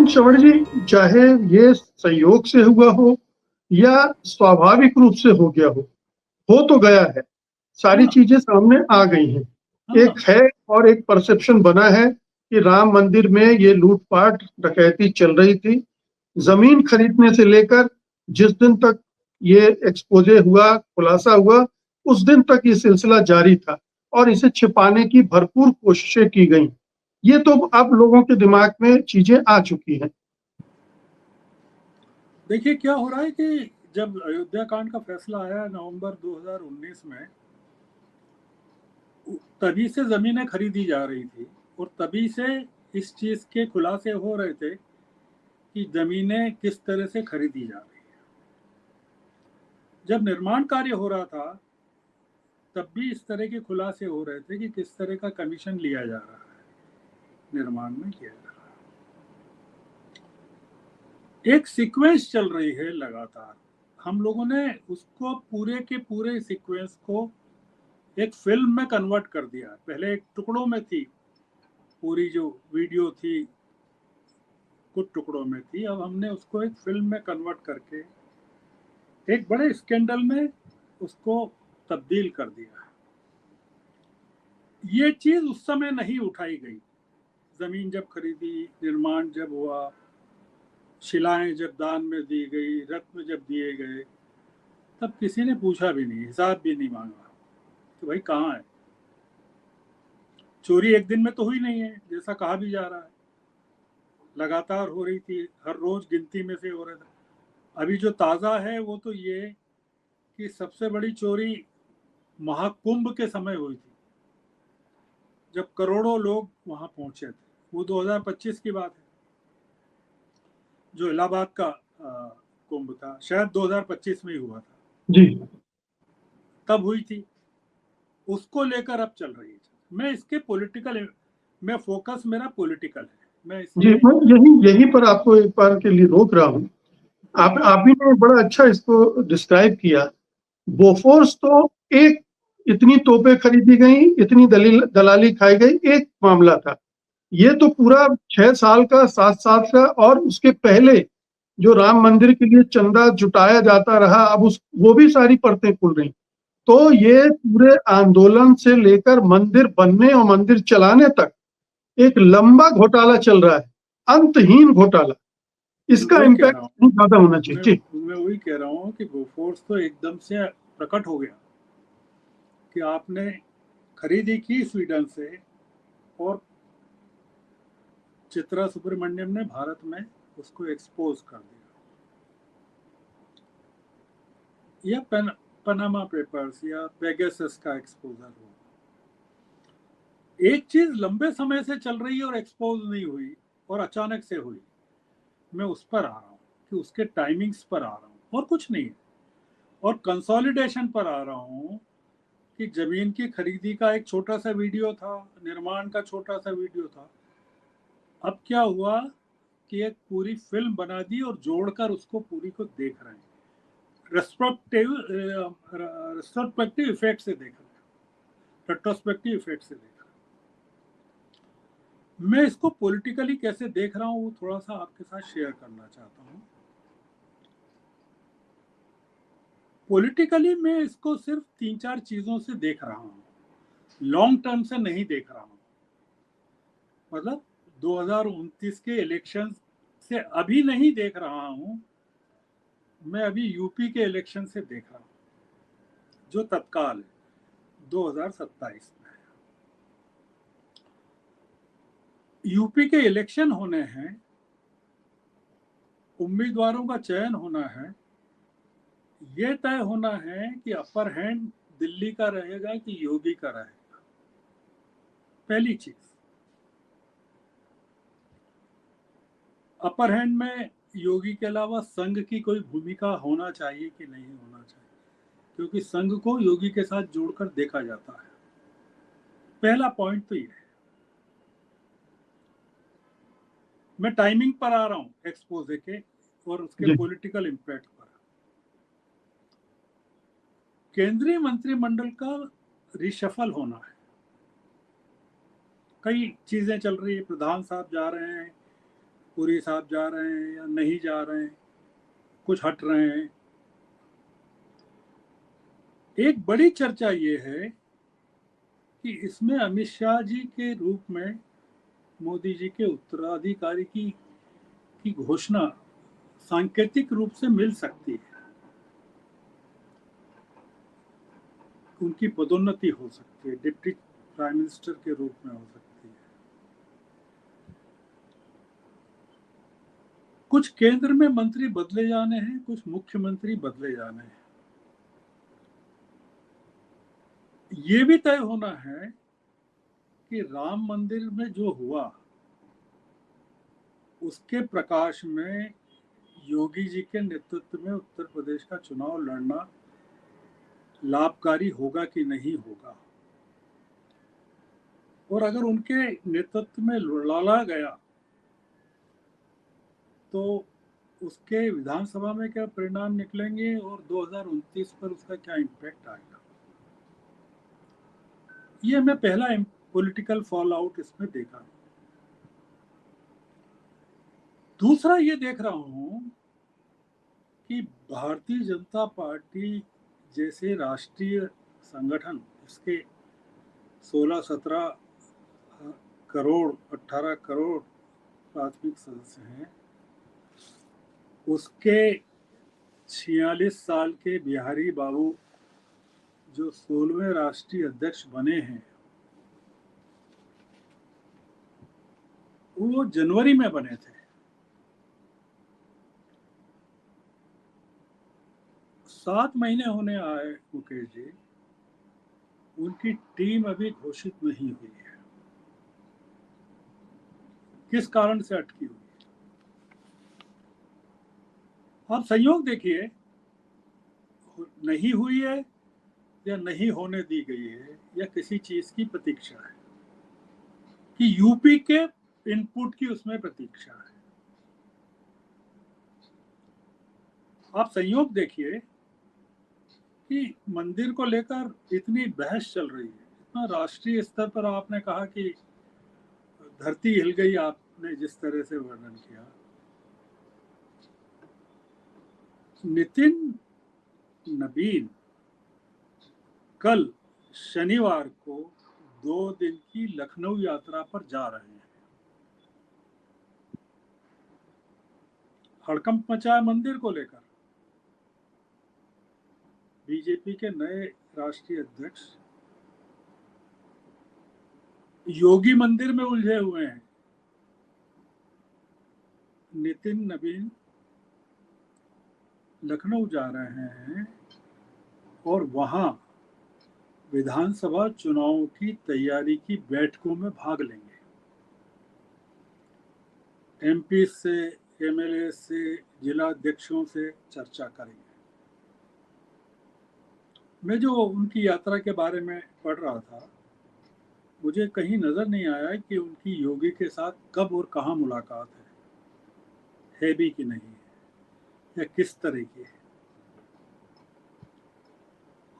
लेकिन श्रवण जी, चाहे ये संयोग से हुआ हो या स्वाभाविक रूप से हो गया हो तो गया है। सारी चीजें सामने आ गई हैं। एक है और एक परसेप्शन बना है कि राम मंदिर में ये लूटपाट डकैती चल रही थी। जमीन खरीदने से लेकर जिस दिन तक ये एक्सपोजे हुआ, खुलासा हुआ, उस दिन तक ये सिलसिला जारी था और इसे छिपाने की भरपूर कोशिशें की गई। ये तो अब लोगों के दिमाग में चीजें आ चुकी हैं। देखिए क्या हो रहा है कि जब अयोध्या कांड का फैसला आया नवंबर 2019 में, तभी से जमीनें खरीदी जा रही थी और तभी से इस चीज के खुलासे हो रहे थे कि जमीनें किस तरह से खरीदी जा रही है। जब निर्माण कार्य हो रहा था तब भी इस तरह के खुलासे हो रहे थे कि किस तरह का कमीशन लिया जा रहा है, निर्माण में किया जा रहा है। एक सीक्वेंस चल रही है लगातार। हम लोगों ने उसको पूरे के पूरे सीक्वेंस को एक फिल्म में कन्वर्ट कर दिया। पहले एक टुकड़ों में थी, पूरी जो वीडियो थी कुछ टुकड़ों में थी, अब हमने उसको एक फिल्म में कन्वर्ट करके एक बड़े स्कैंडल में उसको तब्दील कर दिया। ये चीज उस समय नहीं उठाई गई। जमीन जब खरीदी, निर्माण जब हुआ, शिलाएं जब दान में दी गई, रत्न जब दिए गए, तब किसी ने पूछा भी नहीं, हिसाब भी नहीं मांगा कि भाई कहाँ है। चोरी एक दिन में तो हुई नहीं है जैसा कहा भी जा रहा है, लगातार हो रही थी, हर रोज गिनती में से हो रहा था। अभी जो ताजा है वो तो ये कि सबसे बड़ी चोरी महाकुंभ के समय हुई थी, जब करोड़ों लोग वहां पहुंचे थे। वो 2025 की बात है, जो इलाहाबाद का कुंभ था, शायद 2025 में ही हुआ था जी, तब हुई थी। उसको लेकर अब चल रही है। मैं इसके पॉलिटिकल में फोकस मेरा पॉलिटिकल है। मैं जी, इसमें मैं यही पर आपको एक बार के लिए रोक रहा हूँ। आप भी ने बड़ा अच्छा इसको डिस्क्राइब किया। बोफोर्स तो एक, इतनी तोपें खरीदी गई, इतनी दलाली खाई गई, एक मामला था। ये तो पूरा 6 साल का, 7 साल का, और उसके पहले जो राम मंदिर के लिए चंदा जुटाया जाता रहा, अब वो भी सारी परतें खुल रही। तो ये पूरे आंदोलन से लेकर मंदिर बनने और मंदिर चलाने तक एक लंबा घोटाला चल रहा है, अंतहीन घोटाला। इसका इम्पैक्ट बहुत ज्यादा होना चाहिए। मैं वही कह रहा हूँ कि बोफोर्स तो एकदम से प्रकट हो गया कि आपने खरीदी की स्वीडन से, और चित्रा सुब्रमण्यम ने भारत में उसको एक्सपोज कर दिया। या पनामा पेपर्स या पेगासस का एक्सपोजर हो। एक चीज लंबे समय से चल रही है और एक्सपोज नहीं हुई और अचानक से हुई। मैं उस पर आ रहा हूँ कि उसके टाइमिंग्स पर आ रहा हूँ और कुछ नहीं है। और कंसोलिडेशन पर आ रहा हूँ कि जमीन की खरीदी का एक छोटा सा वीडियो था, निर्माण का छोटा सा वीडियो था। अब क्या हुआ कि एक पूरी फिल्म बना दी और जोड़कर उसको पूरी को देख रहे हैं, रेट्रोस्पेक्टिव इफेक्ट से देख रहे हैं, रेट्रोस्पेक्टिव इफेक्ट से देख रहे हैं। मैं इसको पॉलिटिकली कैसे देख रहा हूँ वो थोड़ा सा आपके साथ शेयर करना चाहता हूँ। पॉलिटिकली मैं इसको सिर्फ 3-4 चीजों से देख रहा हूँ, लॉन्ग टर्म से नहीं देख रहा हूँ। मतलब 2029 के इलेक्शन से अभी नहीं देख रहा हूँ, मैं अभी यूपी के इलेक्शन से देख रहा हूँ जो तत्काल है 2027 में। यूपी के इलेक्शन होने हैं, उम्मीदवारों का चयन होना है, ये तय होना है कि अपर हैंड दिल्ली का रहेगा कि योगी का रहेगा। पहली चीज, अपर हैंड में योगी के अलावा संघ की कोई भूमिका होना चाहिए कि नहीं होना चाहिए, क्योंकि संघ को योगी के साथ जोड़कर देखा जाता है। पहला पॉइंट तो ये है। मैं टाइमिंग पर आ रहा हूं एक्सपोजे के और उसके पॉलिटिकल इम्पैक्ट पर। केंद्रीय मंत्रिमंडल का रिशफल होना है, कई चीजें चल रही है। प्रधान साहब जा रहे हैं, पुरी साहब जा रहे हैं या नहीं जा रहे हैं, कुछ हट रहे हैं। एक बड़ी चर्चा ये है कि इसमें अमित शाह जी के रूप में मोदी जी के उत्तराधिकारी की घोषणा सांकेतिक रूप से मिल सकती है, उनकी पदोन्नति हो सकती है, डिप्टी प्राइम मिनिस्टर के रूप में हो सकती है। कुछ केंद्र में मंत्री बदले जाने हैं, कुछ मुख्यमंत्री बदले जाने हैं। ये भी तय होना है कि राम मंदिर में जो हुआ उसके प्रकाश में योगी जी के नेतृत्व में उत्तर प्रदेश का चुनाव लड़ना लाभकारी होगा कि नहीं होगा, और अगर उनके नेतृत्व में लड़ा गया तो उसके विधानसभा में क्या परिणाम निकलेंगे और 2029 पर उसका क्या इम्पैक्ट आएगा, ये मैं पहला पॉलिटिकल फॉल आउट इसमें देखा। दूसरा ये देख रहा हूं कि भारतीय जनता पार्टी जैसे राष्ट्रीय संगठन, इसके 16-17 करोड़ 18 करोड़ प्राथमिक सदस्य हैं, उसके 46 साल के बिहारी बाबू जो 16वें राष्ट्रीय अध्यक्ष बने हैं, वो जनवरी में बने थे। 7 महीने होने आए मुकेश जी, उनकी टीम अभी घोषित नहीं हुई है। किस कारण से अटकी हुई है? आप संयोग देखिए, नहीं हुई है या नहीं होने दी गई है या किसी चीज की प्रतीक्षा है, कि यूपी के इनपुट की उसमें प्रतीक्षा है। आप संयोग देखिए कि मंदिर को लेकर इतनी बहस चल रही है, इतना राष्ट्रीय स्तर पर आपने कहा कि धरती हिल गई, आपने जिस तरह से वर्णन किया। नितिन नबीन कल शनिवार को 2 दिन की लखनऊ यात्रा पर जा रहे हैं। हड़कंप मचा मंदिर को लेकर। बीजेपी के नए राष्ट्रीय अध्यक्ष योगी मंदिर में उलझे हुए हैं। नितिन नबीन लखनऊ जा रहे हैं और वहां विधानसभा चुनाव की तैयारी की बैठकों में भाग लेंगे। एमपी से, एमएलए से, जिला अध्यक्षों से चर्चा करेंगे। मैं जो उनकी यात्रा के बारे में पढ़ रहा था, मुझे कहीं नजर नहीं आया कि उनकी योगी के साथ कब और कहां मुलाकात है भी कि नहीं है, या किस तरह की है।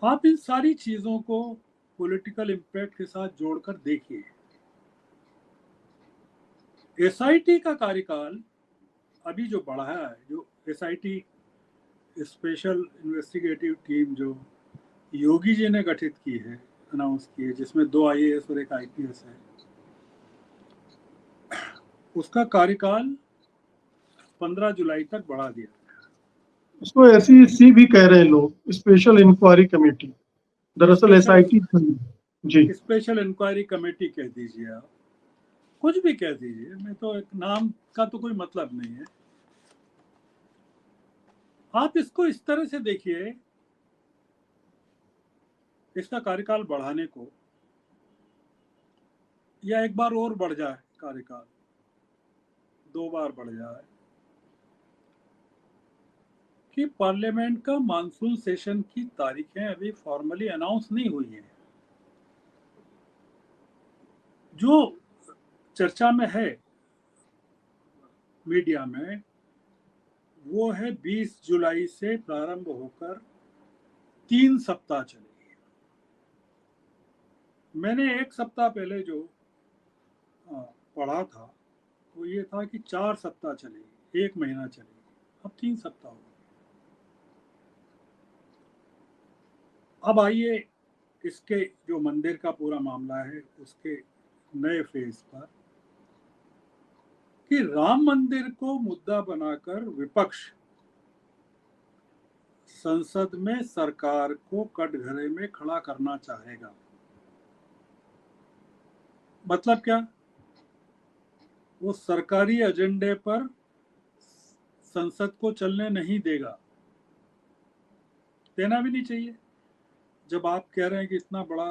आप इन सारी चीजों को पॉलिटिकल इम्पैक्ट के साथ जोड़कर देखिए। एसआईटी का कार्यकाल अभी जो बढ़ा है, जो एसआईटी स्पेशल इन्वेस्टिगेटिव टीम जो योगी जी ने गठित की है, अनाउंस की है, जिसमें 2 आईएएस और 1 आईपीएस है, उसका कार्यकाल 15 जुलाई तक बढ़ा दिया। इसको एसईसी भी कह रहे हैं लोग, स्पेशल इंक्वायरी कमेटी। दरअसल एसआईटी जी, स्पेशल इंक्वायरी कमेटी कह दीजिए, आप कुछ भी कह दीजिए, मैं तो एक नाम का तो कोई मतलब नहीं है। आप इसको इस तरह से देखिए, इसका कार्यकाल बढ़ाने को, या एक बार और बढ़ जाए कार्यकाल, 2 बार बढ़ जाए, कि पार्लियामेंट का मानसून सेशन की तारीखें अभी फॉर्मली अनाउंस नहीं हुई हैं। जो चर्चा में है मीडिया में, वो है 20 जुलाई से प्रारंभ होकर 3 सप्ताह चलेगी। मैंने 1 सप्ताह पहले जो पढ़ा था वो ये था कि 4 सप्ताह चलेगी, 1 महीना चलेगी, अब 3 सप्ताह हो गए। अब आइए इसके जो मंदिर का पूरा मामला है उसके नए फेज पर, कि राम मंदिर को मुद्दा बनाकर विपक्ष संसद में सरकार को कटघरे में खड़ा करना चाहेगा। मतलब क्या? वो सरकारी एजेंडे पर संसद को चलने नहीं देगा, देना भी नहीं चाहिए। जब आप कह रहे हैं कि इतना बड़ा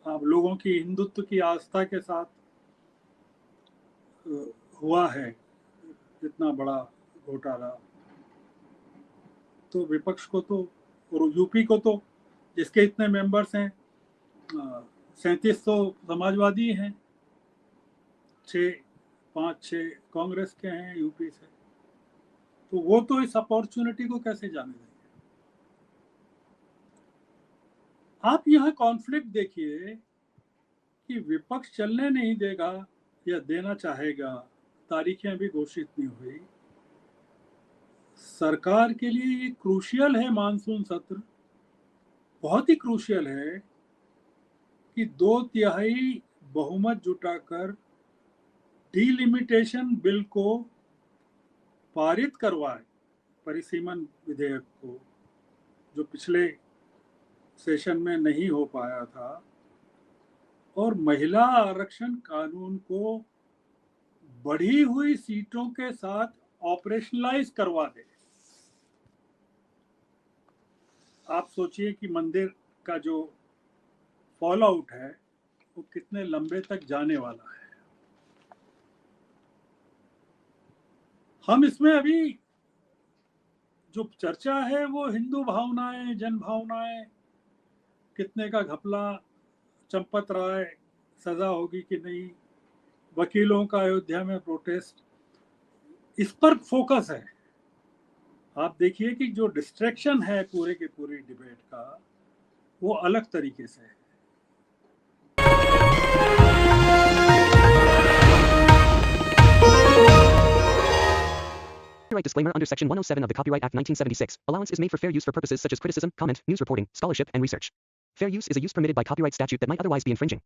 आप लोगों की हिंदुत्व की आस्था के साथ हुआ है इतना बड़ा घोटाला, तो विपक्ष को तो, और यूपी को तो, जिसके इतने मेंबर्स हैं, 37 तो समाजवादी हैं, 5-6 कांग्रेस के हैं यूपी से, तो वो तो इस अपॉर्चुनिटी को कैसे जाने देंगे। आप यहाँ कॉन्फ्लिक्ट देखिए कि विपक्ष चलने नहीं देगा या देना चाहेगा, तारीखें अभी घोषित नहीं हुई। सरकार के लिए ये क्रूशियल है, मानसून सत्र बहुत ही क्रूशियल है कि 2/3 बहुमत जुटाकर डिलिमिटेशन बिल को पारित करवाए, परिसीमन विधेयक को, जो पिछले सेशन में नहीं हो पाया था, और महिला आरक्षण कानून को बढ़ी हुई सीटों के साथ ऑपरेशनलाइज करवा दे। आप सोचिए कि मंदिर का जो फॉल आउट है वो कितने लंबे तक जाने वाला है। हम इसमें अभी जो चर्चा है वो हिंदू भावनाएं, जन भावनाएं, कितने का घपला, चंपत राय सजा होगी कि नहीं, वकीलों का अयोध्या में प्रोटेस्ट, इस पर फोकस है। आप देखिए कि जो डिस्ट्रैक्शन है पूरे के पूरे डिबेट का वो अलग तरीके से है। Copyright disclaimer under Section 107 of the Copyright Act 1976. Allowance is made for fair use for purposes such as criticism, comment, news reporting, scholarship, and research. Fair use is a use permitted by copyright statute that might otherwise be infringing.